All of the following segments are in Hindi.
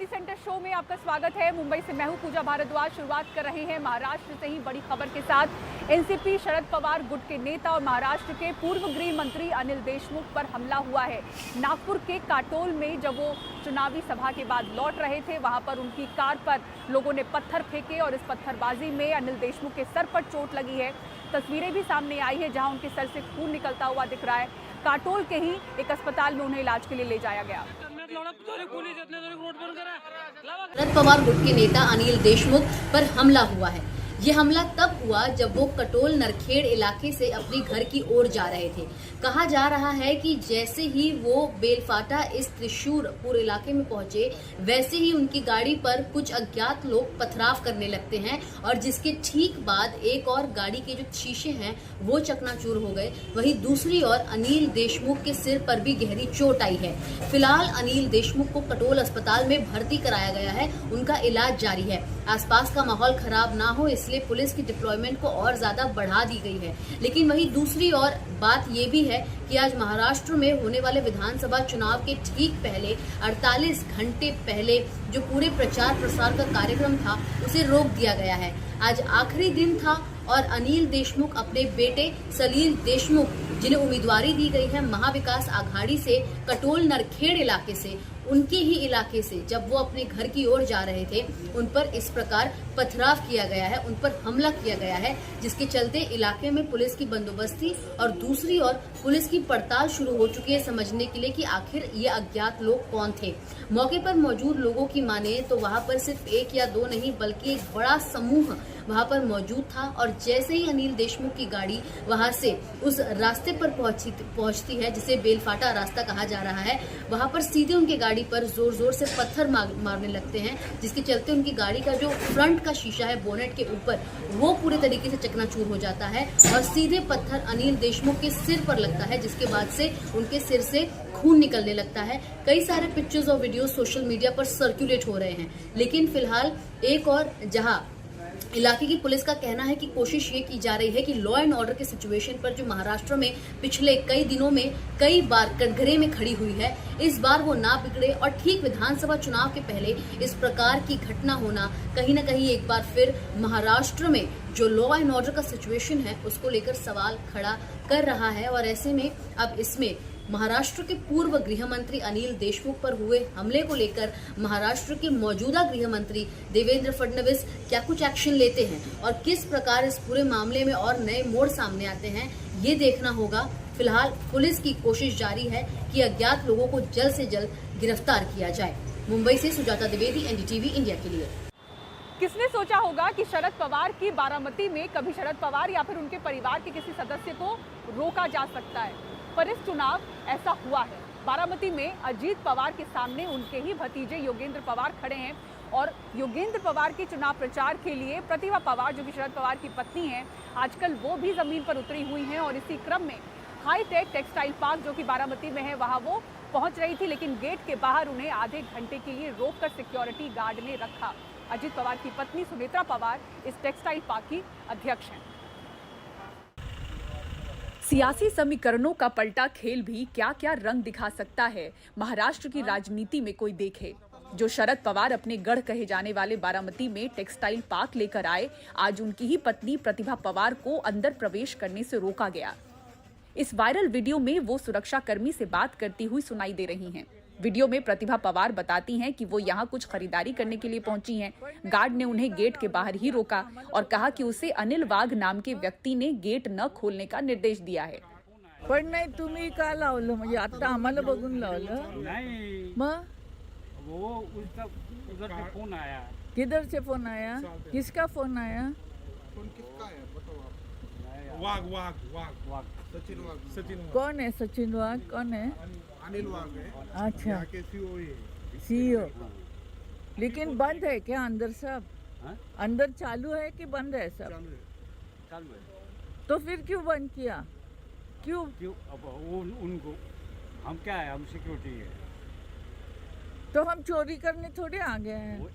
सिटी सेंटर शो में आपका स्वागत है। मुंबई से मैं हूं पूजा भारद्वाज। शुरुआत कर रहे हैं महाराष्ट्र से ही बड़ी खबर के साथ। एनसीपी शरद पवार गुट के नेता और महाराष्ट्र के पूर्व गृह मंत्री अनिल देशमुख पर हमला हुआ है। नागपुर के काटोल में जब वो चुनावी सभा के बाद लौट रहे थे, वहां पर उनकी कार पर लोगों ने पत्थर फेंके और इस पत्थरबाजी में अनिल देशमुख के सर पर चोट लगी है। तस्वीरें भी सामने आई है जहां उनके सर से खून निकलता हुआ दिख रहा है। काटोल के ही एक अस्पताल में उन्हें इलाज के लिए ले जाया गया। शरद पवार गुट के नेता अनिल देशमुख पर हमला हुआ है। ये हमला तब हुआ जब वो कटोल नरखेड़ इलाके से अपने घर की ओर जा रहे थे। कहा जा रहा है कि जैसे ही वो बेलफाटा इस त्रिशूरपुर इलाके में पहुंचे, वैसे ही उनकी गाड़ी पर कुछ अज्ञात लोग पथराव करने लगते हैं और जिसके ठीक बाद एक और गाड़ी के जो शीशे हैं वो चकनाचूर हो गए। वहीं दूसरी ओर अनिल देशमुख के सिर पर भी गहरी चोट आई है। फिलहाल अनिल देशमुख को कटोल अस्पताल में भर्ती कराया गया है। उनका इलाज जारी है। आसपास का माहौल खराब ना हो इसलिए पुलिस की डिप्लॉयमेंट को और ज्यादा बढ़ा दी गई है। लेकिन वहीं दूसरी ओर बात ये भी है कि आज महाराष्ट्र में होने वाले विधानसभा चुनाव के ठीक पहले 48 घंटे पहले जो पूरे प्रचार प्रसार का कार्यक्रम था उसे रोक दिया गया है। आज आखिरी दिन था और अनिल देशमुख अपने बेटे सलील देशमुख, जिन्हें उम्मीदवारी दी गई है महाविकास आघाड़ी से कटोल नरखेड़ इलाके से, उनके ही इलाके से जब वो अपने घर की ओर जा रहे थे, उन पर इस प्रकार पथराव किया गया है, उन पर हमला किया गया है, जिसके चलते इलाके में पुलिस की बंदोबस्ती और दूसरी ओर पुलिस की पड़ताल शुरू हो चुकी है समझने के लिए कि आखिर ये अज्ञात लोग कौन थे। मौके पर मौजूद लोगों की माने तो वहां पर सिर्फ एक या दो नहीं बल्कि एक बड़ा समूह वहां पर मौजूद था और जैसे ही अनिल देशमुख की गाड़ी वहां से उस रास्ते पर पहुंचती है जिसे बेलफाटा रास्ता कहा जा रहा है, वहां पर सीधे उनकी गाड़ी पर जोर जोर से पत्थर मारने लगते हैं, जिसके चलते उनकी गाड़ी का जो फ्रंट का शीशा है बोनेट के ऊपर वो पूरे तरीके से चकनाचूर हो जाता है और सीधे पत्थर अनिल देशमुख के सिर पर लगता है, जिसके बाद से उनके सिर से खून निकलने लगता है। कई सारे पिक्चर्स और वीडियो सोशल मीडिया पर सर्कुलेट हो रहे हैं। लेकिन फिलहाल एक और जहां इलाके की पुलिस का कहना है कि कोशिश ये की जा रही है कि लॉ एंड ऑर्डर के सिचुएशन पर जो महाराष्ट्र में पिछले कई दिनों में कई बार कटघरे में खड़ी हुई है, इस बार वो ना बिगड़े और ठीक विधानसभा चुनाव के पहले इस प्रकार की घटना होना कहीं ना कहीं एक बार फिर महाराष्ट्र में जो लॉ एंड ऑर्डर का सिचुएशन है उसको लेकर सवाल खड़ा कर रहा है। और ऐसे में अब इसमें महाराष्ट्र के पूर्व गृह मंत्री अनिल देशमुख पर हुए हमले को लेकर महाराष्ट्र के मौजूदा गृह मंत्री देवेंद्र फडणवीस क्या कुछ एक्शन लेते हैं और किस प्रकार इस पूरे मामले में और नए मोड़ सामने आते हैं, ये देखना होगा। फिलहाल पुलिस की कोशिश जारी है कि अज्ञात लोगों को जल्द से जल्द गिरफ्तार किया जाए। मुंबई से सुजाता द्विवेदी, एनडीटीवी इंडिया के लिए। किसने सोचा होगा कि शरद पवार की बारामती में कभी शरद पवार या फिर उनके परिवार के किसी सदस्य को रोका जा सकता है, पर इस चुनाव ऐसा हुआ है। बारामती में अजीत पवार के सामने उनके ही भतीजे योगेंद्र पवार खड़े हैं और योगेंद्र पवार के चुनाव प्रचार के लिए प्रतिभा पवार, जो कि शरद पवार की पत्नी है, आजकल वो भी जमीन पर उतरी हुई हैं और इसी क्रम में हाईटेक टेक्सटाइल पार्क जो कि बारामती में है वहां वो पहुंच रही थी, लेकिन गेट के बाहर उन्हें आधे घंटे के लिए रोककर सिक्योरिटी गार्ड ने रखा। अजीत पवार की पत्नी सुनेत्रा पवार इस टेक्सटाइल पार्क की अध्यक्ष हैं। सियासी समीकरणों का पलटा खेल भी क्या क्या रंग दिखा सकता है महाराष्ट्र की राजनीति में कोई देखे। जो शरद पवार अपने गढ़ कहे जाने वाले बारामती में टेक्सटाइल पार्क लेकर आए, आज उनकी ही पत्नी प्रतिभा पवार को अंदर प्रवेश करने से रोका गया। इस वायरल वीडियो में वो सुरक्षा कर्मी से बात करती हुई सुनाई दे रही हैं। वीडियो में प्रतिभा पवार बताती हैं कि वो यहाँ कुछ खरीदारी करने के लिए पहुंची हैं। गार्ड ने उन्हें गेट के बाहर ही रोका और कहा कि उसे अनिल वाघ नाम के व्यक्ति ने गेट न खोलने का निर्देश दिया है। पण नाही, तुम्ही का लावलं? म्हणजे आता आम्हाला बघून लावलं? नहीं, मग वो उधर से फोन आया। किधर से फोन आया? किसका फोन आया? वाघ वाघ वाघ वाघ सचिन वाघ सचिन वाघ कौन है सचिन वाघ? कौन है? अनिल वाघ है। अच्छा, यहाँ के सीओ है। सीईओ। लेकिन बंद है क्या अंदर सब? हाँ? अंदर चालू है कि बंद है सब? चालू है। चालू है। तो फिर क्यों बंद किया? क्यों? क्यों? अब वो उनको हम क्या है, हम सिक्योरिटी है। तो हम चोरी करने थोड़े आ गए हैं। अब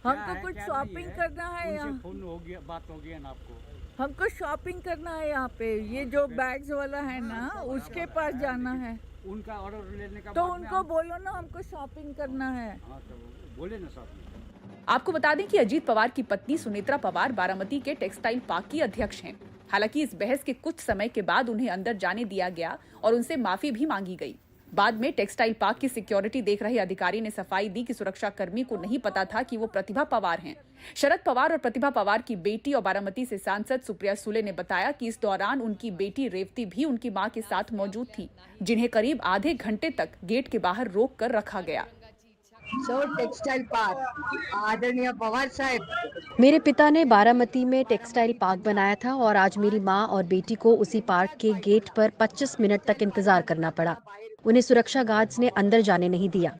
क्या हमको है, कुछ क्या शॉपिंग नहीं है? करना है उनसे यहाँ। फोन हो गया, बात हो गया ना आपको। हमको शॉपिंग करना है यहाँ पे। ये जो बैग्स वाला है ना, उसके पास जाना है। उनका ऑर्डर लेने का तो बाद में उनको बोलो ना हमको शॉपिंग करना है। हाँ, तो बोले ना साहब ने। आपको बता दें कि अजीत पवार की पत्नी सुनेत्रा पवार बारामती के टेक्सटाइल पार्क की अध्यक्ष हैं। हालांकि इस बहस के कुछ समय के बाद उन्हें अंदर जाने दिया गया और उनसे माफी भी मांगी गई। बाद में टेक्सटाइल पार्क की सिक्योरिटी देख रहे अधिकारी ने सफाई दी कि सुरक्षा कर्मी को नहीं पता था कि वो प्रतिभा पवार हैं। शरद पवार और प्रतिभा पवार की बेटी और बारामती से सांसद सुप्रिया सुले ने बताया कि इस दौरान उनकी बेटी रेवती भी उनकी मां के साथ मौजूद थी, जिन्हें करीब आधे घंटे तक गेट के बाहर रोक कर रखा गया। टेक्सटाइल पार्क आदरणीय पवार साहब, मेरे पिता ने बारामती में टेक्सटाइल पार्क बनाया था और आज मेरी मां और बेटी को उसी पार्क के गेट पर 25 मिनट तक इंतजार करना पड़ा। उन्हें सुरक्षा गार्ड्स ने अंदर जाने नहीं दिया।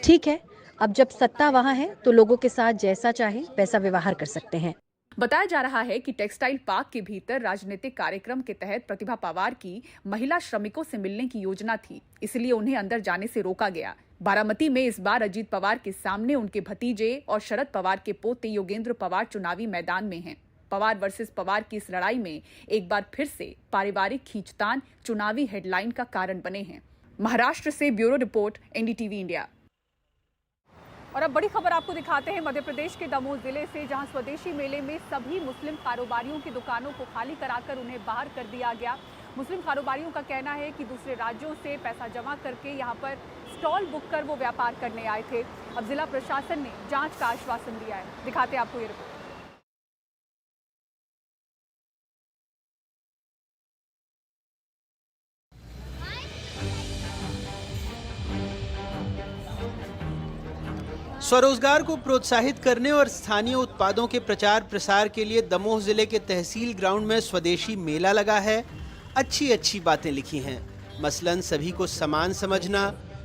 ठीक है, अब जब सत्ता वहां है तो लोगों के साथ जैसा चाहे वैसा व्यवहार कर सकते हैं। बताया जा रहा है कि टेक्सटाइल पार्क के भीतर राजनीतिक कार्यक्रम के तहत प्रतिभा पवार की महिला श्रमिकों से मिलने की योजना थी, इसलिए उन्हें अंदर जाने से रोका गया। बारामती में इस बार अजीत पवार के सामने उनके भतीजे और शरद पवार के पोते योगेंद्र पवार चुनावी मैदान में हैं। पवार वर्सेस पवार की इस लड़ाई में एक बार फिर से पारिवारिक खींचतान चुनावी हेडलाइन का कारण बने हैं। महाराष्ट्र से ब्यूरो रिपोर्ट, एनडीटीवी इंडिया। और अब बड़ी खबर आपको दिखाते हैं मध्य प्रदेश के दमोह जिले से, जहां स्वदेशी मेले में सभी मुस्लिम कारोबारियों की दुकानों को खाली कराकर उन्हें बाहर कर दिया गया। मुस्लिम कारोबारियों का कहना है कि दूसरे राज्यों से पैसा जमा करके यहां पर स्टॉल बुक कर वो व्यापार करने आए थे। अब जिला प्रशासन ने जांच का आश्वासन दिया है। दिखाते हैं आपको ये रिपोर्ट। स्वरोजगार को प्रोत्साहित करने और स्थानीय उत्पादों के प्रचार प्रसार के लिए दमोह जिले के तहसील ग्राउंड में स्वदेशी मेला लगा है। अच्छी बातें लिखी हैं, मसलन सभी को समान समझना,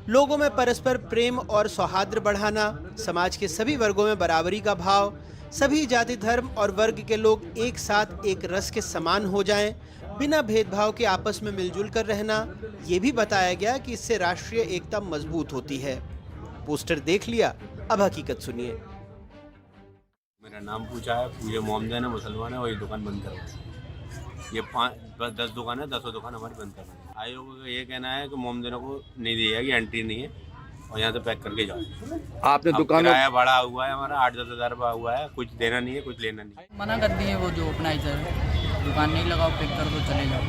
लोगों में परस्पर प्रेम और सौहार्द बढ़ाना, समाज के सभी वर्गों में बराबरी का भाव, सभी जाति धर्म और वर्ग के लोग एक साथ एक रस के समान हो जाएं, बिना भेदभाव के आपस में मिलजुल कर रहना। ये भी बताया गया कि इससे राष्ट्रीय एकता मजबूत होती है। पोस्टर देख लिया, अब हकीकत सुनिए। मेरा नाम पूछा है, पूरे मोहम्मद है, मुसलमान है, और ये दुकान बंद करो। ये 10 दुकान है, 10 दुकान हमारी बंद करो। आयोग का ये कहना है कि मोहम्मदिनों को नहीं दिया कि एंट्री नहीं है और यहाँ से पैक करके जाओ। आपने दुकान किराया बढ़ा हुआ है हमारा 8-10 हज़ार रुपया हुआ है, कुछ देना नहीं है, कुछ लेना नहीं है। मना कर दिए वो जो ऑर्गेनाइजर, दुकान नहीं लगाओ, पैक कर दो, चले जाओ।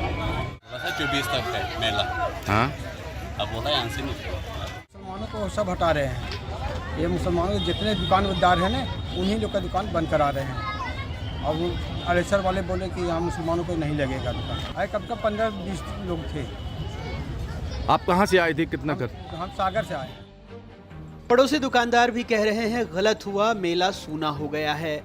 24 तक है मेला। हाँ, अब बोला यहाँ से नहीं। मुसलमानों को सब हटा रहे हैं। ये मुसलमानों के जितने दुकानदार हैं ना, उन्हीं लोग का दुकान बंद करा रहे हैं। और वो अलेसर वाले बोले कि यहाँ मुसलमानों को नहीं लगेगा दुकान। आए कब का 15-20 लोग थे। आप कहाँ से आए थे, कितना कर? हम सागर से आए। पड़ोसी दुकानदार भी कह रहे हैं गलत हुआ, मेला सूना हो गया है।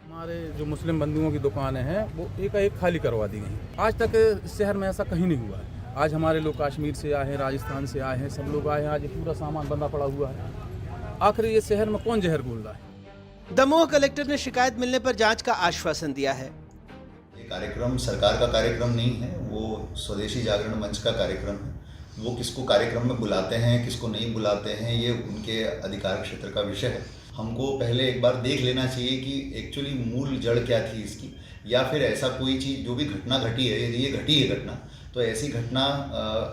हमारे जो मुस्लिम बंधुओं की दुकानें हैं वो एक खाली करवा दी गई। आज तक शहर में ऐसा कहीं नहीं हुआ है। आज हमारे लोग कश्मीर से आए हैं, राजस्थान से आए हैं, सब लोग आए हैं। आज पूरा सामान बंदा पड़ा हुआ है। आखिर ये शहर में कौन जहर घोल रहा है? दमोह कलेक्टर ने शिकायत मिलने पर जांच का आश्वासन दिया है। ये कार्यक्रम सरकार का कार्यक्रम नहीं है, वो स्वदेशी जागरण मंच का कार्यक्रम है। वो किसको कार्यक्रम में बुलाते हैं, किसको नहीं बुलाते हैं, ये उनके अधिकार क्षेत्र का विषय है। हमको पहले एक बार देख लेना चाहिए कि एक्चुअली मूल जड़ क्या थी इसकी, या फिर ऐसा कोई चीज़ जो भी घटना घटी है, यदि ये घटी है घटना, तो ऐसी घटना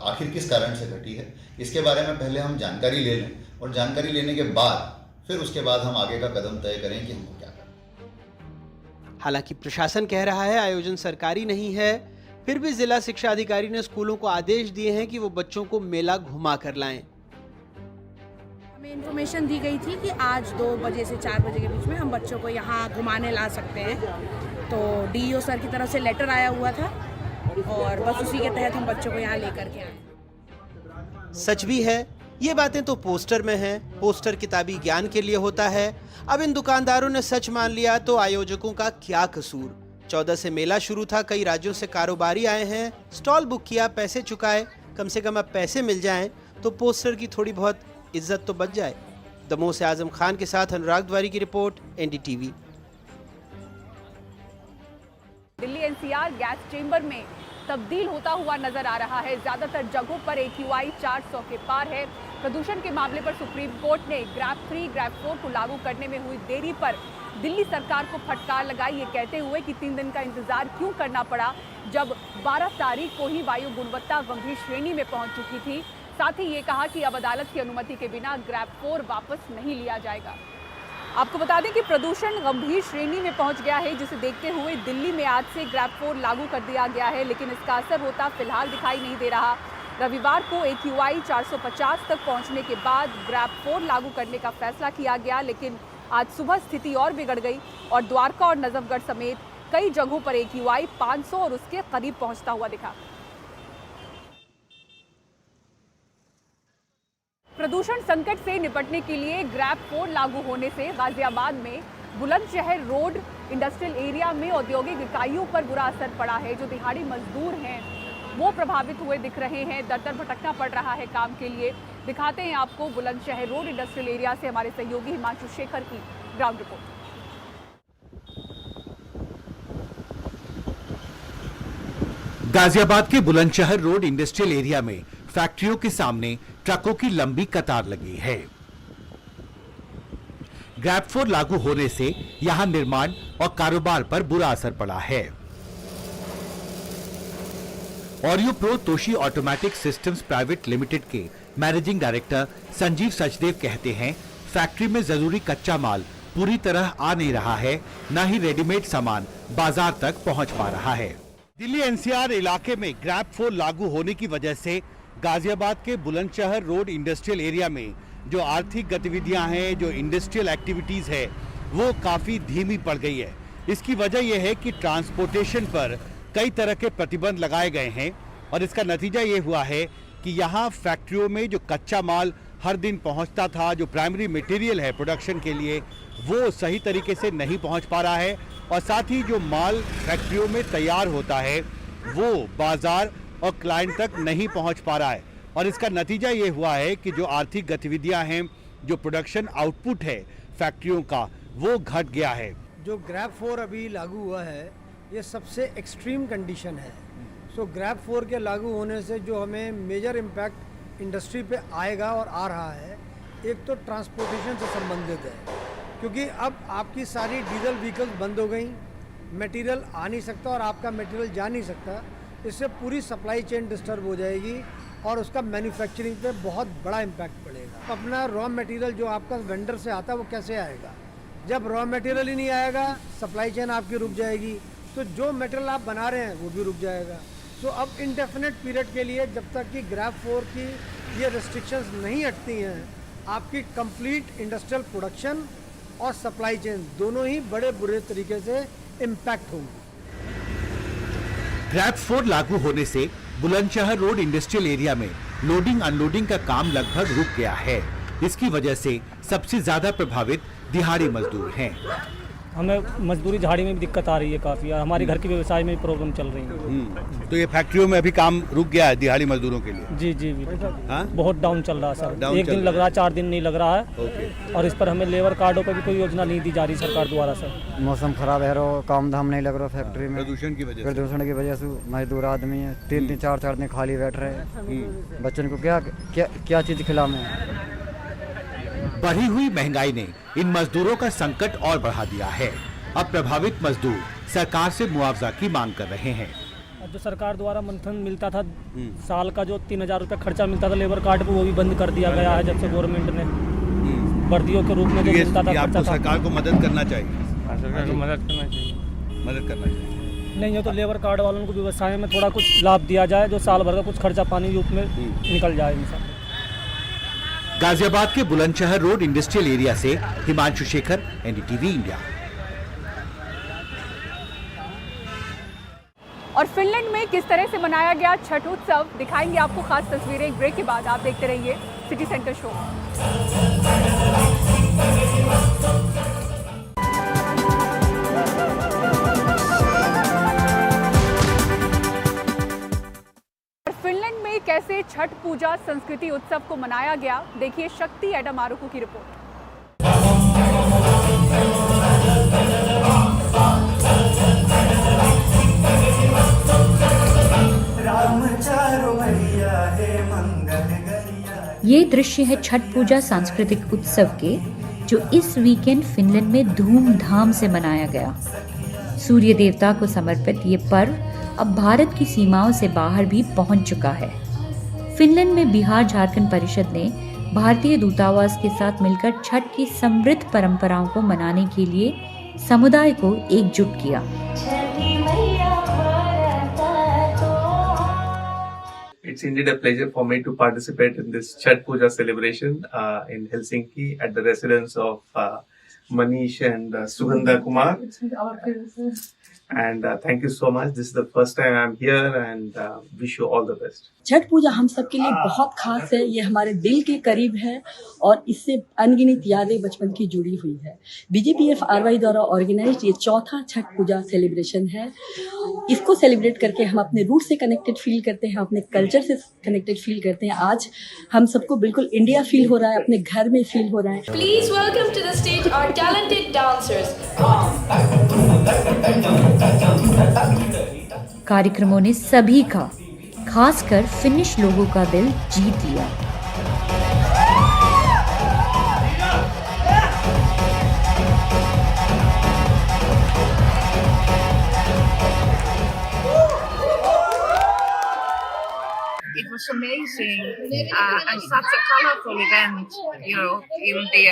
आखिर किस कारण से घटी है, इसके बारे में पहले हम जानकारी ले लें, और जानकारी लेने के बाद फिर उसके बाद हम आगे का कदम तय करें कि हमको क्या करना। हालांकि प्रशासन कह रहा है आयोजन सरकारी नहीं है, फिर भी जिला शिक्षा अधिकारी ने स्कूलों को आदेश दिए हैं कि वो बच्चों को मेला घुमा कर लाएं। हमें इन्फॉर्मेशन दी गई थी कि आज 2 बजे से 4 बजे के बीच में हम बच्चों को यहाँ घुमाने ला सकते हैं। तो डीईओ सर की तरफ से लेटर आया हुआ था और बस उसी के तहत हम बच्चों को यहाँ लेकर के आए। सच भी है, ये बातें तो पोस्टर में हैं। पोस्टर किताबी ज्ञान के लिए होता है। अब इन दुकानदारों ने सच मान लिया तो आयोजकों का क्या कसूर। 14 से मेला शुरू था, कई राज्यों से कारोबारी आए हैं, स्टॉल बुक किया, पैसे चुकाए। कम से कम अब पैसे मिल जाएं तो पोस्टर की थोड़ी बहुत इज्जत तो बच जाए। दमोह से आजम खान के साथ अनुराग द्वारी की report, NDTV. Delhi NCR gas chamber में तब्दील होता हुआ नजर आ रहा है। ज्यादातर जगहों पर AQI 400 के पार है। प्रदूषण के मामले पर सुप्रीम कोर्ट ने ग्रैप 3, ग्रैप 4 को लागू करने में हुई देरी पर दिल्ली सरकार को फटकार लगाई, ये कहते हुए कि 3 दिन का इंतजार क्यों करना पड़ा, जब 12 तारीख को ही वायु गुणवत्ता गंभीर श्रेणी में पहुंच चुकी थी। साथ ही ये कहा कि अब अदालत की अनुमति के बिना ग्रैब 4 वापस नहीं लिया जाएगा। आपको बता दें कि प्रदूषण गंभीर श्रेणी में पहुंच गया है, जिसे देखते हुए दिल्ली में आज से ग्रैब 4 लागू कर दिया गया है, लेकिन इसका असर होता फिलहाल दिखाई नहीं दे रहा। रविवार को AQI 450 तक पहुंचने के बाद ग्रैब 4 लागू करने का फैसला किया गया, लेकिन आज सुबह स्थिति और बिगड़ गई और द्वारका और नजफगढ़ समेत कई जगहों पर AQI 500 और उसके करीब पहुंचता हुआ दिखा। प्रदूषण संकट से निपटने के लिए ग्रैब 4 लागू होने से गाजियाबाद में बुलंदशहर रोड इंडस्ट्रियल एरिया में औद्योगिक इकाइयों पर बुरा असर पड़ा है। जो दिहाड़ी मजदूर हैं वो प्रभावित हुए दिख रहे हैं, दर दर भटकना पड़ रहा है काम के लिए। दिखाते हैं आपको बुलंदशहर रोड इंडस्ट्रियल एरिया से हमारे सहयोगी हिमांशु शेखर की ग्राउंड रिपोर्ट। गाजियाबाद के बुलंदशहर रोड इंडस्ट्रियल एरिया में फैक्ट्रियों के सामने ट्रकों की लंबी कतार लगी है। ग्रैब 4 लागू होने से यहां निर्माण और कारोबार पर बुरा असर पड़ा है। Oreo pro Toshi automatic systems private limited के मैनेजिंग डायरेक्टर संजीव सचदेव कहते हैं, फैक्ट्री में जरूरी कच्चा माल पूरी तरह आ नहीं रहा है, न ही रेडीमेड सामान बाजार तक पहुंच पा रहा है। दिल्ली NCR इलाके में ग्रैब 4 लागू होने की वजह से गाजियाबाद के बुलंदशहर रोड इंडस्ट्रियल एरिया में जो आर्थिक गतिविधियां हैं, जो इंडस्ट्रियल एक्टिविटीज है, वो काफी धीमी पड़ गई है। इसकी वजह यह है कि ट्रांसपोर्टेशन पर कई तरह के प्रतिबंध लगाए गए हैं और इसका नतीजा ये हुआ है कि यहाँ फैक्ट्रियों में जो कच्चा माल हर दिन पहुँचता था, जो प्राइमरी मटेरियल है प्रोडक्शन के लिए, वो सही तरीके से नहीं पहुँच पा रहा है और साथ ही जो माल फैक्ट्रियों में तैयार होता है वो बाजार और क्लाइंट तक नहीं पहुंच पा रहा है और इसका नतीजा ये हुआ है कि जो आर्थिक गतिविधियां हैं, जो प्रोडक्शन आउटपुट है फैक्ट्रियों का, वो घट गया है। जो ग्रैब 4 अभी लागू हुआ है, ये सबसे एक्सट्रीम कंडीशन है। सो ग्रैब 4 के लागू होने से जो हमें मेजर इम्पैक्ट इंडस्ट्री पे आएगा और आ रहा है, एक तो ट्रांसपोर्टेशन से संबंधित है, क्योंकि अब आपकी सारी डीजल व्हीकल्स बंद हो गई, मटेरियल आ नहीं सकता और आपका मटेरियल जा नहीं सकता। इससे पूरी सप्लाई चेन डिस्टर्ब हो जाएगी और उसका मैन्युफैक्चरिंग पे बहुत बड़ा इम्पैक्ट पड़ेगा। अपना रॉ मटेरियल जो आपका वेंडर से आता है वो कैसे आएगा? जब रॉ मटेरियल ही नहीं आएगा, सप्लाई चेन आपकी रुक जाएगी, तो जो मटेरियल आप बना रहे हैं वो भी रुक जाएगा। तो अब इंडेफिनिट पीरियड के लिए, जब तक कि ग्रैब 4 की ये रिस्ट्रिक्शंस नहीं हटती हैं, आपकी कंप्लीट इंडस्ट्रियल प्रोडक्शन और सप्लाई चेन दोनों ही बड़े बुरे तरीके से इम्पैक्ट होंगी। ग्रैब 4 लागू होने से बुलंदशहर रोड इंडस्ट्रियल एरिया में लोडिंग अनलोडिंग का काम लगभग रुक गया है। इसकी वजह से सबसे ज्यादा प्रभावित दिहाड़ी मजदूर हैं। हमें मजदूरी झाड़ी में भी दिक्कत आ रही है काफ़ी, और हमारे घर के व्यवसाय में भी प्रॉब्लम चल रही है। तो ये फैक्ट्रियों में अभी काम रुक गया है दिहाड़ी मजदूरों के लिए? जी जी बहुत डाउन चल रहा है सर। 1 दिन लग रहा है, 4 दिन नहीं लग रहा है। और इस पर हमें लेबर कार्डों पर भी कोई योजना नहीं दी जा रही सरकार द्वारा सर। मौसम खराब है, काम धाम नहीं लग रहा फैक्ट्री में, प्रदूषण की वजह से मजदूर आदमी है, 3-3 4-4 दिन खाली बैठ रहे हैं। बच्चों को क्या चीज़ खिलाएं? बढ़ी हुई महंगाई ने इन मजदूरों का संकट और बढ़ा दिया है। अब प्रभावित मजदूर सरकार से मुआवजा की मांग कर रहे हैं। जो सरकार द्वारा मंथन मिलता था, साल का जो 3000 रुपये खर्चा मिलता था लेबर कार्ड पे, वो भी बंद कर दिया गया है जब से गवर्नमेंट ने वर्दियों के रूप में जो मिलता था। आपको सरकार को मदद करना चाहिए। सरकार को मदद करना चाहिए। नहीं हो तो लेबर कार्ड वालों को व्यवसाय में थोड़ा कुछ लाभ दिया जाए, जो साल भर का कुछ खर्चा पानी रूप में निकल जाए इनसा। गाजियाबाद के बुलंदशहर रोड इंडस्ट्रियल एरिया से हिमांशु शेखर, NDTV इंडिया। और फिनलैंड में किस तरह से मनाया गया छठ उत्सव, दिखाएंगे आपको खास तस्वीरें एक ब्रेक के बाद। आप देखते रहिए सिटी सेंटर शो। फिनलैंड में कैसे छठ पूजा संस्कृति उत्सव को मनाया गया, देखिए शक्ति एडम आरुकू की रिपोर्ट। ये दृश्य है छठ पूजा सांस्कृतिक उत्सव के, जो इस वीकेंड फिनलैंड में धूमधाम से मनाया गया। सूर्य देवता को समर्पित ये पर्व अब भारत की सीमाओं से बाहर भी पहुंच चुका है। फिनलैंड में बिहार झारखंड परिषद ने भारतीय दूतावास के साथ मिलकर छठ की समृद्ध परंपराओं को मनाने के लिए समुदाय को एकजुट किया। It's indeed a pleasure for me to participate in this Chhath Puja celebration in Helsinki at the residence of Manish and Sugandha Kumar. And thank you so much. This is the first time I'm here and wish you all the best. Chhath पूजा हम सब के लिए बहुत खास है। ये हमारे दिल के करीब है और इससे अनगिनत यादें बचपन की जुड़ी हुई है। BJPF-RY द्वारा ऑर्गेनाइज्ड ये चौथा छठ पूजा सेलिब्रेशन है। इसको सेलिब्रेट करके हम अपने रूट से कनेक्टेड फील करते हैं, अपने कल्चर से कनेक्टेड फील करते हैं। आज हम सबको बिल्कुल इंडिया फील हो रहा है, अपने घर में फील हो रहा है। Please welcome to the stage our talented dancers. कार्यक्रमों ने सभी का, खासकर फिनिश लोगों का दिल जीत लिया। It was amazing and such a colorful event, you know, in the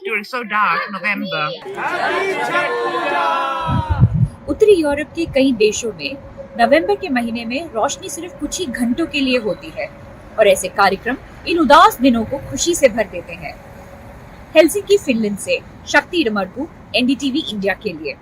during so dark November. उत्तरी यूरोप के कई देशों में नवंबर के महीने में रोशनी सिर्फ कुछ ही घंटों के लिए होती है और ऐसे कार्यक्रम इन उदास दिनों को खुशी से भर देते हैं। हेलसिंकी फिनलैंड से शक्ति डमरकू, NDTV इंडिया के लिए।